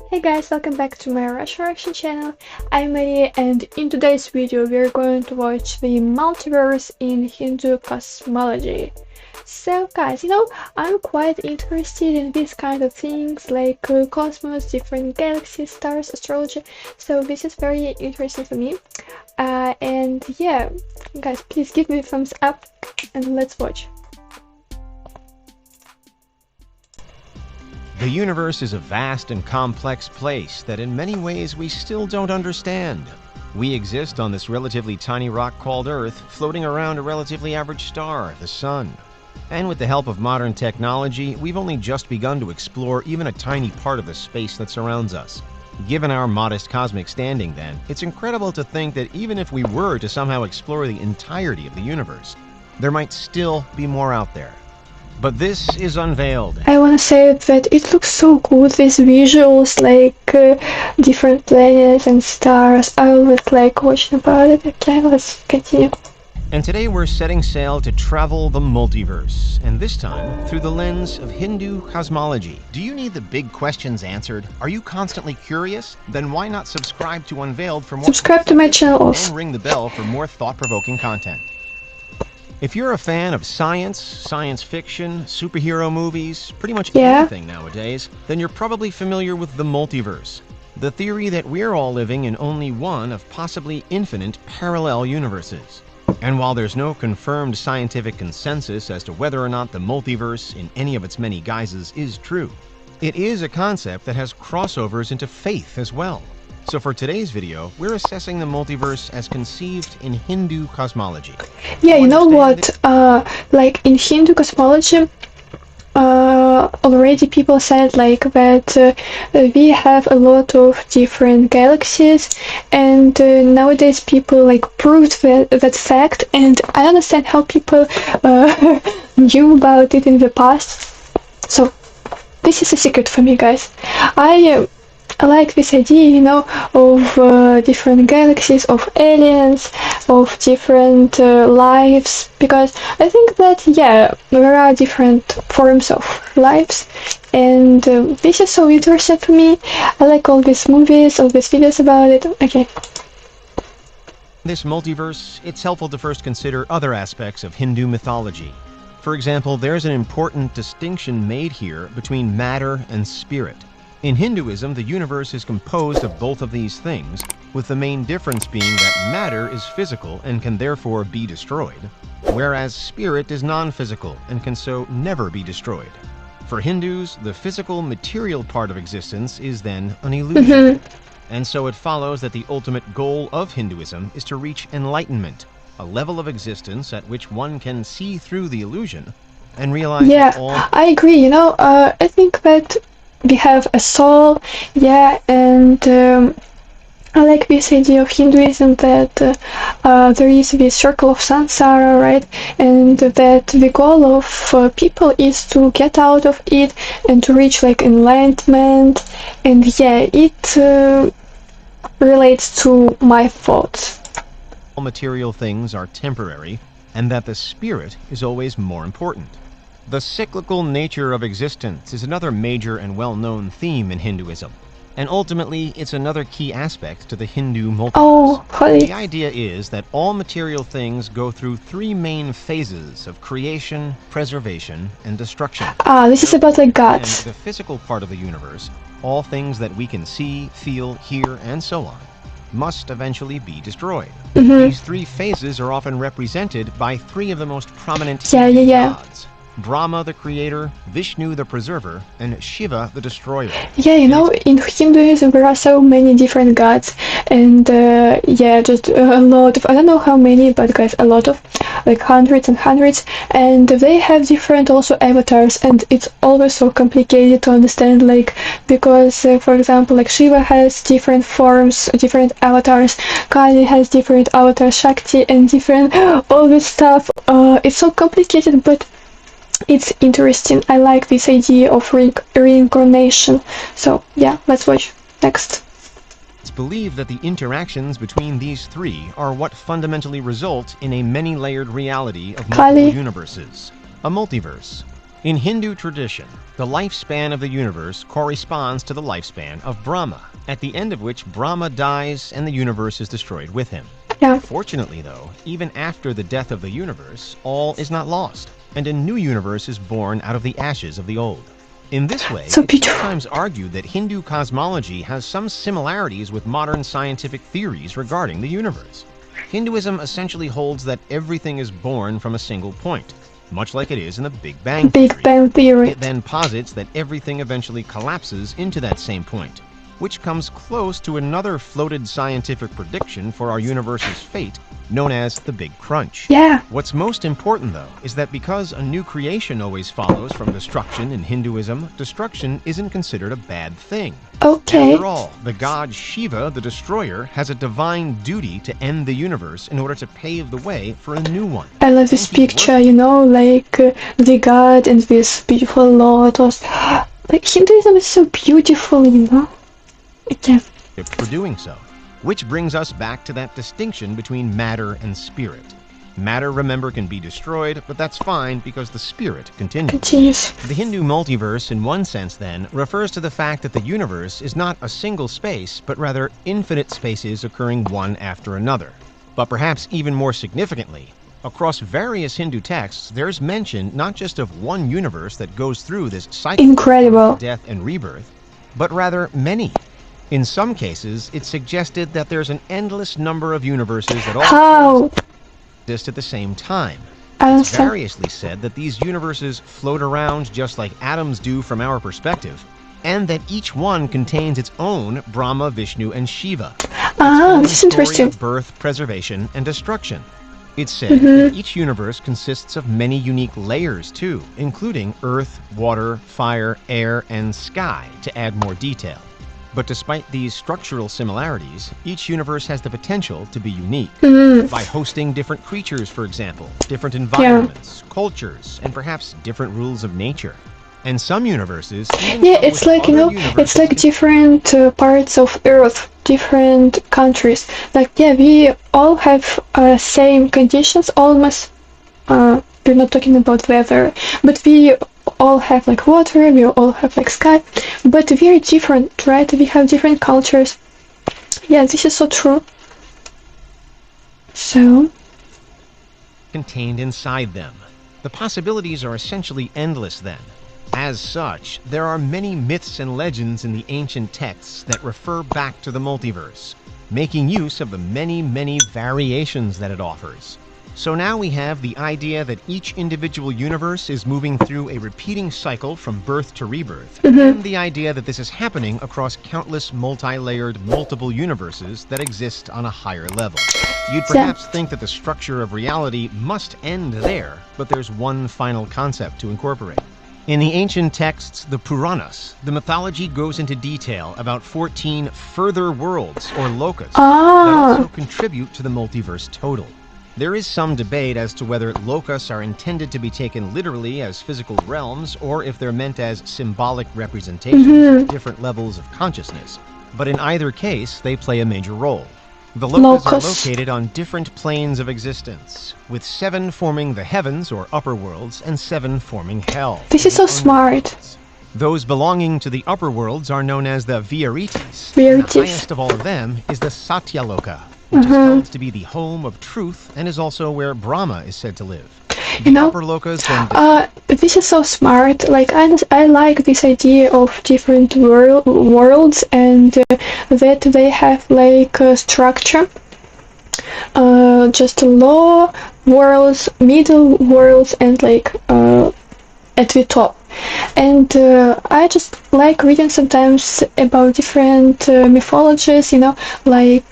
Hey guys, welcome back to my resurrection channel. I'm Maria, and in today's video we're going to watch the multiverse in Hindu cosmology. So guys, I'm quite interested in these kind of things like cosmos, different galaxies, stars, astrology. So this is very interesting for me. And yeah, guys, please give me a thumbs up and let's watch. The universe is a vast and complex place that in many ways we still don't understand. We exist on this relatively tiny rock called Earth, floating around a relatively average star, the Sun. And with the help of modern technology, we've only just begun to explore even a tiny part of the space that surrounds us. Given our modest cosmic standing, then, it's incredible to think that even if we were to somehow explore the entirety of the universe, there might still be more out there. But this is unveiled. I want to say that it looks so good, these visuals, like different planets and stars. I always like watching about it. Okay, let's continue. And today we're setting sail to travel the multiverse, and this time through the lens of Hindu cosmology. Do you need the big questions answered? Are you constantly curious? Then why not subscribe to Unveiled for more? Subscribe to my channel also. And ring the bell for more thought-provoking content. If you're a fan of science, science fiction, superhero movies, pretty much anything nowadays, then you're probably familiar with the multiverse. The theory that we're all living in only one of possibly infinite parallel universes. And while there's no confirmed scientific consensus as to whether or not the multiverse in any of its many guises is true, it is a concept that has crossovers into faith as well. So for today's video, we're assessing the multiverse as conceived in Hindu cosmology. Yeah, you know what? Like in Hindu cosmology, already people said like that we have a lot of different galaxies, and nowadays people like proved that fact, and I understand how people knew about it in the past. So this is a secret for me, guys. I like this idea, of different galaxies, of aliens, of different lives, because I think that, yeah, there are different forms of lives, and this is so interesting for me. I like all these movies, all these videos about it. Okay. This multiverse, it's helpful to first consider other aspects of Hindu mythology. For example, there's an important distinction made here between matter and spirit. In Hinduism, the universe is composed of both of these things, with the main difference being that matter is physical and can therefore be destroyed, whereas spirit is non-physical and can so never be destroyed. For Hindus, the physical, material part of existence is then an illusion. And so it follows that the ultimate goal of Hinduism is to reach enlightenment, a level of existence at which one can see through the illusion and realize that all... Yeah, I agree, I think that we have a soul, yeah, and I like this idea of Hinduism that there is this circle of samsara, right, and that the goal of people is to get out of it and to reach like enlightenment, and yeah, it relates to my thoughts. All material things are temporary, and that the spirit is always more important. The cyclical nature of existence is another major and well-known theme in Hinduism, and ultimately it's another key aspect to the Hindu multiverse. Oh, holy. The idea is that all material things go through three main phases of creation, preservation, and destruction. This is about like gods. And the physical part of the universe, all things that we can see, feel, hear, and so on, must eventually be destroyed. These three phases are often represented by three of the most prominent gods. Brahma the creator, Vishnu the preserver, and Shiva the destroyer. Yeah, in Hinduism there are so many different gods, and yeah, just a lot of, I don't know how many, but guys, a lot of, like hundreds and hundreds, and they have different also avatars, and it's always so complicated to understand, like, because for example, like Shiva has different forms, different avatars, Kali has different avatars, Shakti, and different, all this stuff. It's so complicated, but it's interesting. I like this idea of reincarnation. So yeah, let's watch next. It's believed that the interactions between these three are what fundamentally result in a many-layered reality of multiple universes, a multiverse. In Hindu tradition, the lifespan of the universe corresponds to the lifespan of Brahma, at the end of which Brahma dies and the universe is destroyed with him. Yeah. Fortunately, though, even after the death of the universe, all is not lost, and a new universe is born out of the ashes of the old. In this way, So it's beautiful. sometimes argued that Hindu cosmology has some similarities with modern scientific theories regarding the universe. Hinduism essentially holds that everything is born from a single point, much like it is in the Big Bang Big Theory. Bang Theory. It then posits that everything eventually collapses into that same point, which comes close to another floated scientific prediction for our universe's fate, known as the Big Crunch. Yeah. What's most important, though, is that because a new creation always follows from destruction in Hinduism, destruction isn't considered a bad thing. Okay. After all, the god Shiva, the destroyer, has a divine duty to end the universe in order to pave the way for a new one. I love this And he's picture, you know, like the god and this beautiful lotus. Like Hinduism is so beautiful, you know. Yeah. for doing so. Which brings us back to that distinction between matter and spirit. Matter, remember, can be destroyed, but that's fine because the spirit continues. Continues. The Hindu multiverse, in one sense, then, refers to the fact that the universe is not a single space, but rather infinite spaces occurring one after another. But perhaps even more significantly, across various Hindu texts, there's mention not just of one universe that goes through this cycle Incredible. of death and rebirth, but rather many. In some cases, it's suggested that there's an endless number of universes that all How? exist at the same time. I It's understand. variously said that these universes float around just like atoms do from our perspective, and that each one contains its own Brahma, Vishnu, and Shiva. Ah, It's this is a story interesting. of birth, preservation, and destruction. It's said that each universe consists of many unique layers too, including earth, water, fire, air, and sky, to add more detail. But despite these structural similarities, each universe has the potential to be unique. By hosting different creatures, for example, different environments, cultures, and perhaps different rules of nature. And some universes even Yeah, come it's with like, you other know, it's universes like different parts of Earth, different countries. Like, yeah, we all have same conditions, almost. We're not talking about weather, but we all have like water, we all have like sky, but we're different, right? We have different cultures. Yeah, this is so true. So, contained inside them. The possibilities are essentially endless then. As such, there are many myths and legends in the ancient texts that refer back to the multiverse, making use of the many variations that it offers. So now we have the idea that each individual universe is moving through a repeating cycle from birth to rebirth, and the idea that this is happening across countless multi-layered multiple universes that exist on a higher level. You'd perhaps think that the structure of reality must end there, but there's one final concept to incorporate. In the ancient texts, the Puranas, the mythology goes into detail about 14 further worlds, or lokas, that also contribute to the multiverse total. There is some debate as to whether lokas are intended to be taken literally as physical realms or if they're meant as symbolic representations of different levels of consciousness. But in either case, they play a major role. The lokas are located on different planes of existence, with 7 forming the heavens or upper worlds and 7 forming hell. this is so smart. Those belonging to the upper worlds are known as the Vyaritis. And the highest of all of them is the Satyaloka, which is held to be the home of truth and is also where Brahma is said to live. You know, upper lokas then this is so smart. Like, I like this idea of different worlds and that they have like a structure. Just low worlds, middle worlds, and like at the top. And I just like reading sometimes about different mythologies, you know, like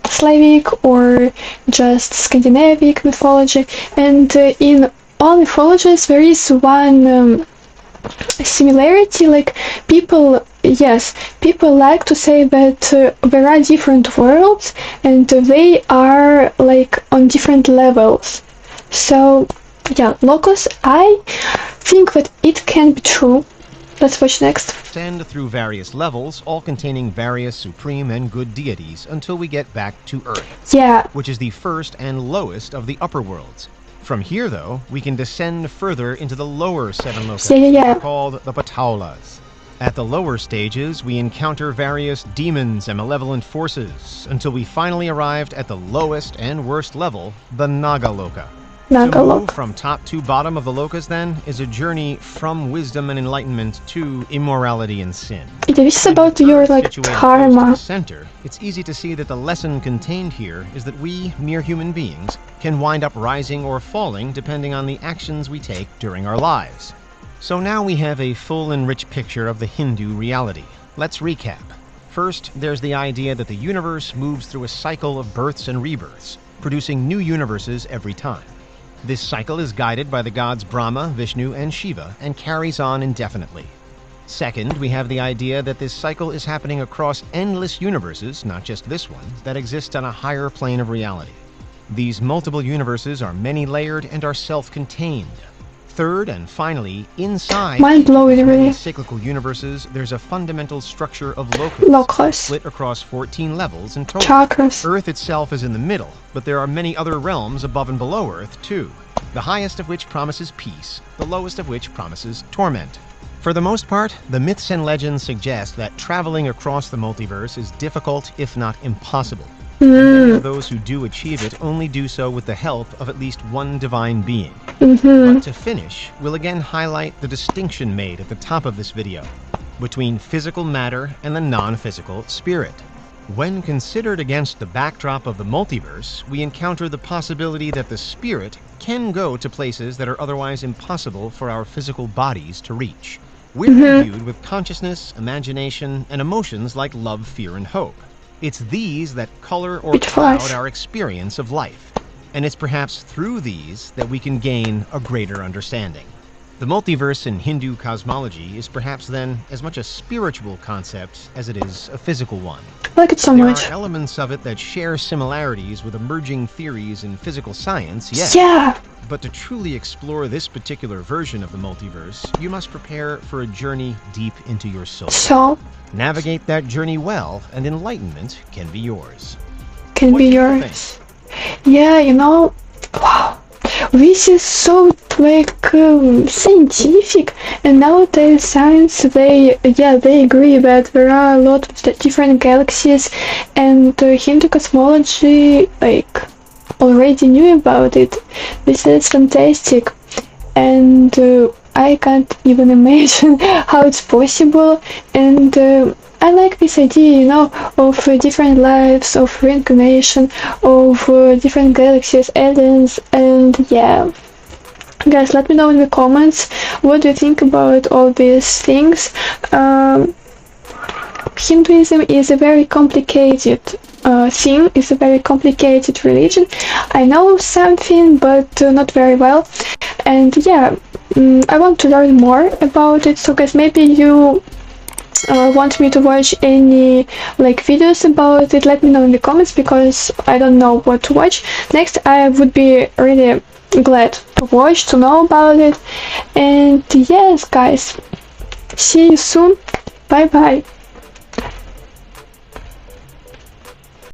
Slavic or just Scandinavic mythology. And in all mythologies there is one similarity, like people like to say that there are different worlds and they are like on different levels. So yeah, locus, I think that it can be true. Let's watch next. ascend through various levels, all containing various supreme and good deities until we get back to Earth, Yeah, which is the first and lowest of the upper worlds. From here, though, we can descend further into the lower 7 lokas, Yeah. called the pataulas. At the lower stages, we encounter various demons and malevolent forces, until we finally arrived at the lowest and worst level, the Nagaloka. To move from top to bottom of the lokas, then, is a journey from wisdom and enlightenment to immorality and sin. This is about your karma. Center, it's easy to see that the lesson contained here is that we, mere human beings, can wind up rising or falling depending on the actions we take during our lives. So now we have a full and rich picture of the Hindu reality. Let's recap. First, there's the idea that the universe moves through a cycle of births and rebirths, producing new universes every time. This cycle is guided by the gods Brahma, Vishnu, and Shiva, and carries on indefinitely. Second, we have the idea that this cycle is happening across endless universes, not just this one, that exist on a higher plane of reality. These multiple universes are many-layered and are self-contained. Third, and finally, inside Mind-blowing, cyclical universes, there's a fundamental structure of lokas, split across 14 levels in total. Chakras. Earth itself is in the middle, but there are many other realms above and below Earth, too. The highest of which promises peace, the lowest of which promises torment. For the most part, the myths and legends suggest that traveling across the multiverse is difficult, if not impossible. Many of those who do achieve it only do so with the help of at least one divine being. But to finish, we'll again highlight the distinction made at the top of this video between physical matter and the non-physical spirit. When considered against the backdrop of the multiverse, we encounter the possibility that the spirit can go to places that are otherwise impossible for our physical bodies to reach. We're imbued with consciousness, imagination, and emotions like love, fear, and hope. It's these that color or cloud our experience of life, and it's perhaps through these that we can gain a greater understanding. The multiverse in Hindu cosmology is perhaps then as much a spiritual concept as it is a physical one. I like it so much. There are elements of it that share similarities with emerging theories in physical science, yes. Yeah. But to truly explore this particular version of the multiverse, you must prepare for a journey deep into your soul. So? Navigate that journey well, and enlightenment can be yours. Yeah, you know, wow. This is so scientific, and nowadays science they agree that there are a lot of different galaxies, and Hindu cosmology already knew about it. This is fantastic, and I can't even imagine how it's possible, and I like this idea, of different lives, of reincarnation, of different galaxies, aliens, and yeah. Guys, let me know in the comments what do you think about all these things. Hinduism is a very complicated thing, it's a very complicated religion. I know something, but not very well. And yeah, I want to learn more about it. So guys, maybe you want me to watch any videos about it, let me know in the comments, because I don't know what to watch next. I would be really glad to watch, to know about it. And yes guys, see you soon. Bye bye.